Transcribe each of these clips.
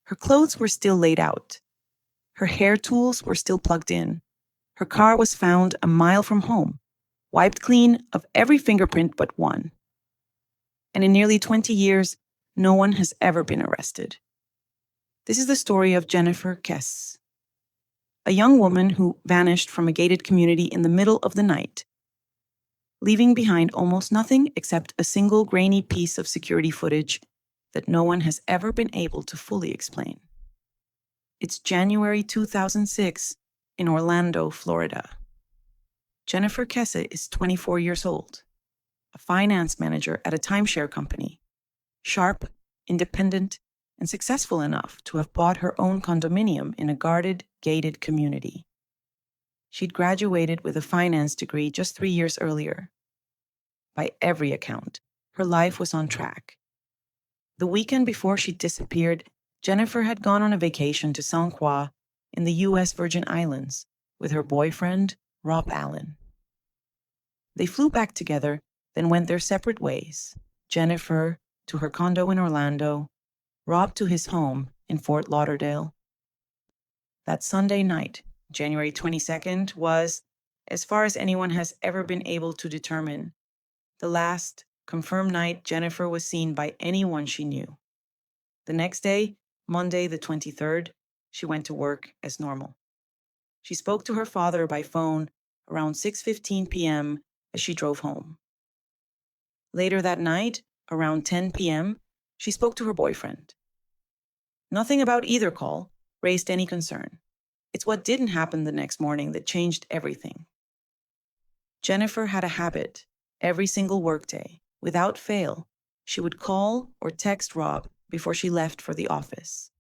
Her clothes were still laid out. Her hair tools were still plugged in. Her car was found a mile from home, wiped clean of every fingerprint but one. And in nearly 20 years, no one has ever been arrested. This is the story of Jennifer Kesse, a young woman who vanished from a gated community in the middle of the night, leaving behind almost nothing except a single grainy piece of security footage that no one has ever been able to fully explain. It's January 2006 in Orlando, Florida. Jennifer Kesse is 24 years old, a finance manager at a timeshare company, sharp, independent, and successful enough to have bought her own condominium in a guarded, gated community. She'd graduated with a finance degree just 3 years earlier. By every account, her life was on track. The weekend before she disappeared, Jennifer had gone on a vacation to St. Croix in the U.S. Virgin Islands with her boyfriend, Rob Allen. They flew back together, then went their separate ways. Jennifer to her condo in Orlando, Rob to his home in Fort Lauderdale. That Sunday night, January 22nd, was, as far as anyone has ever been able to determine, the last confirmed night Jennifer was seen by anyone she knew. The next day, Monday the 23rd, she went to work as normal. She spoke to her father by phone around 6:15 p.m. as she drove home. Later that night, around 10 p.m., she spoke to her boyfriend. Nothing about either call raised any concern. It's what didn't happen the next morning that changed everything. Jennifer had a habit. Every single workday, without fail, she would call or text Rob before she left for the office.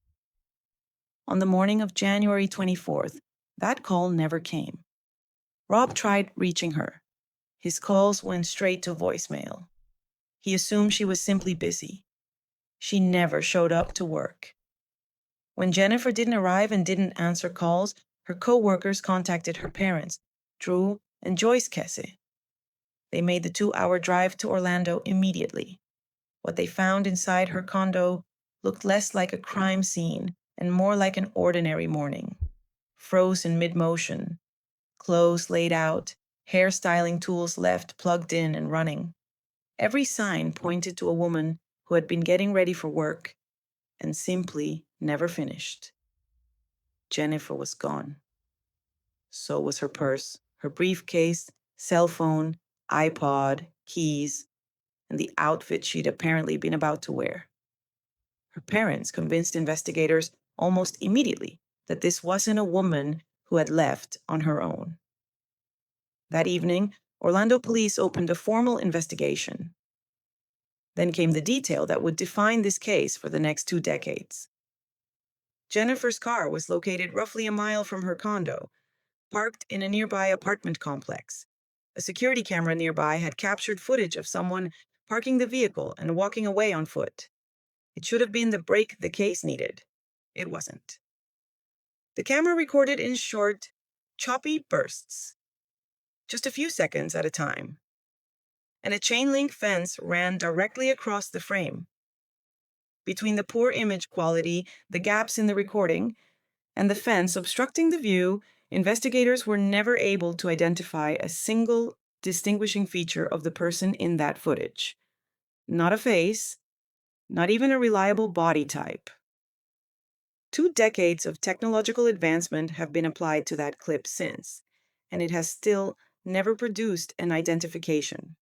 On the morning of January 24th, that call never came. Rob tried reaching her. His calls went straight to voicemail. He assumed she was simply busy. She never showed up to work. When Jennifer didn't arrive and didn't answer calls, her co-workers contacted her parents, Drew and Joyce Kesse. They made the 2-hour drive to Orlando immediately. What they found inside her condo looked less like a crime scene and more like an ordinary morning. Frozen mid-motion, clothes laid out, hairstyling tools left plugged in and running. Every sign pointed to a woman who had been getting ready for work and simply never finished. Jennifer was gone. So was her purse, her briefcase, cell phone, iPod, keys, and the outfit she'd apparently been about to wear. Her parents convinced investigators almost immediately that this wasn't a woman who had left on her own. That evening, Orlando police opened a formal investigation. Then came the detail that would define this case for the next 2 decades. Jennifer's car was located roughly a mile from her condo, parked in a nearby apartment complex. A security camera nearby had captured footage of someone parking the vehicle and walking away on foot. It should have been the break the case needed. It wasn't. The camera recorded in short, choppy bursts, just a few seconds at a time. And a chain-link fence ran directly across the frame. Between the poor image quality, the gaps in the recording, and the fence obstructing the view, investigators were never able to identify a single distinguishing feature of the person in that footage. Not a face, not even a reliable body type. 2 decades of technological advancement have been applied to that clip since, and it has still never produced an identification.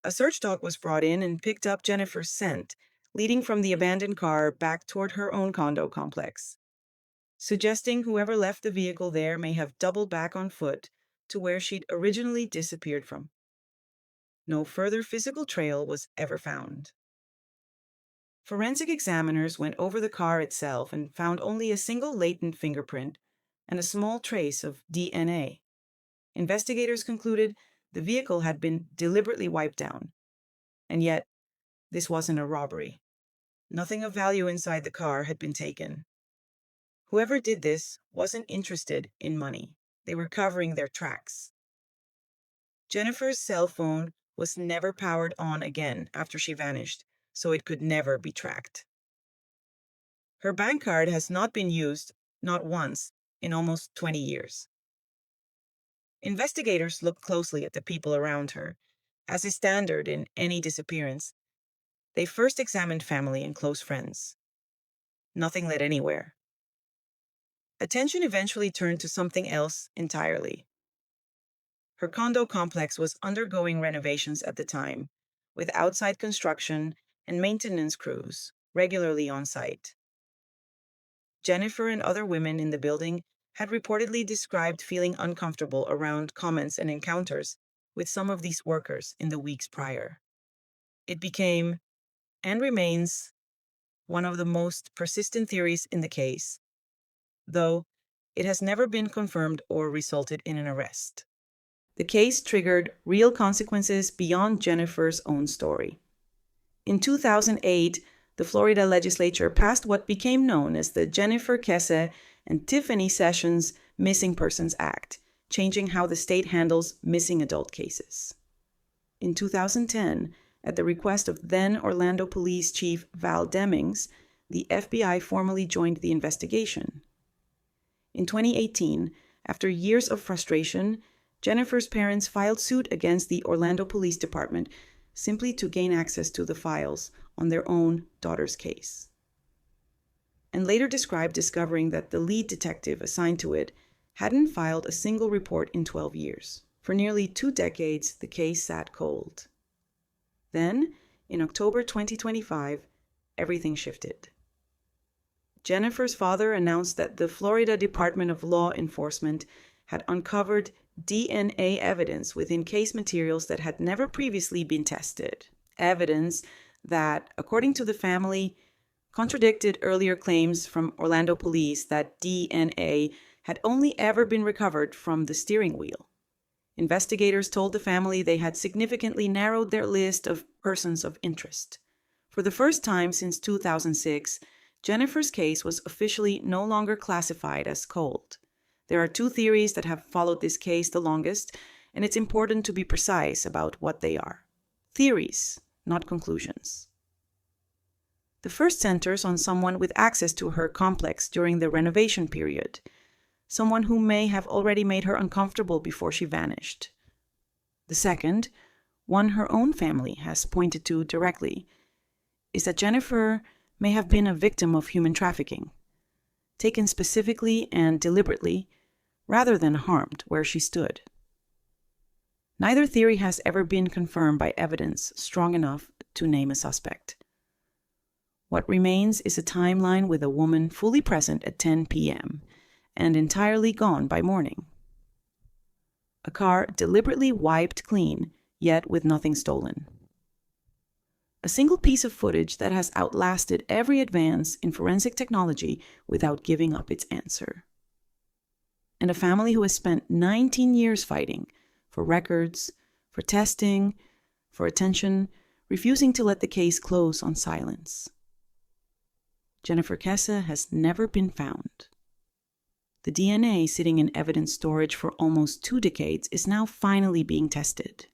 A search dog was brought in and picked up Jennifer's scent, leading from the abandoned car back toward her own condo complex, suggesting whoever left the vehicle there may have doubled back on foot to where she'd originally disappeared from. No further physical trail was ever found. Forensic examiners went over the car itself and found only a single latent fingerprint and a small trace of DNA. Investigators concluded the vehicle had been deliberately wiped down. And yet, this wasn't a robbery. Nothing of value inside the car had been taken. Whoever did this wasn't interested in money. They were covering their tracks. Jennifer's cell phone was never powered on again after she vanished, so it could never be tracked. Her bank card has not been used, not once, in almost 20 years. Investigators looked closely at the people around her, as is standard in any disappearance. They first examined family and close friends. Nothing led anywhere. Attention eventually turned to something else entirely. Her condo complex was undergoing renovations at the time, with outside construction and maintenance crews regularly on site. Jennifer and other women in the building had reportedly described feeling uncomfortable around comments and encounters with some of these workers in the weeks prior. It became, and remains, one of the most persistent theories in the case, though it has never been confirmed or resulted in an arrest. The case triggered real consequences beyond Jennifer's own story. In 2008, the Florida legislature passed what became known as the Jennifer Kesse and Tiffany Sessions Missing Persons Act, changing how the state handles missing adult cases. In 2010, at the request of then Orlando Police Chief Val Demings, the FBI formally joined the investigation. In 2018, after years of frustration, Jennifer's parents filed suit against the Orlando Police Department simply to gain access to the files on their own daughter's case, and later described discovering that the lead detective assigned to it hadn't filed a single report in 12 years. For nearly 2 decades, the case sat cold. Then, in October 2025, everything shifted. Jennifer's father announced that the Florida Department of Law Enforcement had uncovered DNA evidence within case materials that had never previously been tested. Evidence that, according to the family, contradicted earlier claims from Orlando police that DNA had only ever been recovered from the steering wheel. Investigators told the family they had significantly narrowed their list of persons of interest. For the first time since 2006, Jennifer's case was officially no longer classified as cold. There are 2 theories that have followed this case the longest, and it's important to be precise about what they are. Theories, not conclusions. The first centers on someone with access to her complex during the renovation period, someone who may have already made her uncomfortable before she vanished. The second, one her own family has pointed to directly, is that Jennifer may have been a victim of human trafficking, taken specifically and deliberately, rather than harmed where she stood. Neither theory has ever been confirmed by evidence strong enough to name a suspect. What remains is a timeline with a woman fully present at 10 p.m. and entirely gone by morning. A car deliberately wiped clean, yet with nothing stolen. A single piece of footage that has outlasted every advance in forensic technology without giving up its answer. And a family who has spent 19 years fighting for records, for testing, for attention, refusing to let the case close on silence. Jennifer Kesse has never been found. The DNA sitting in evidence storage for almost 2 decades is now finally being tested.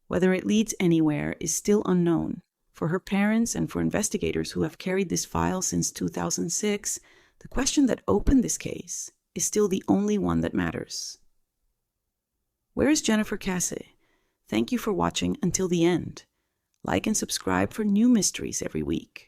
Whether it leads anywhere is still unknown. For her parents and for investigators who have carried this file since 2006, the question that opened this case is still the only one that matters. Where is Jennifer Kesse? Thank you for watching until the end. Like and subscribe for new mysteries every week.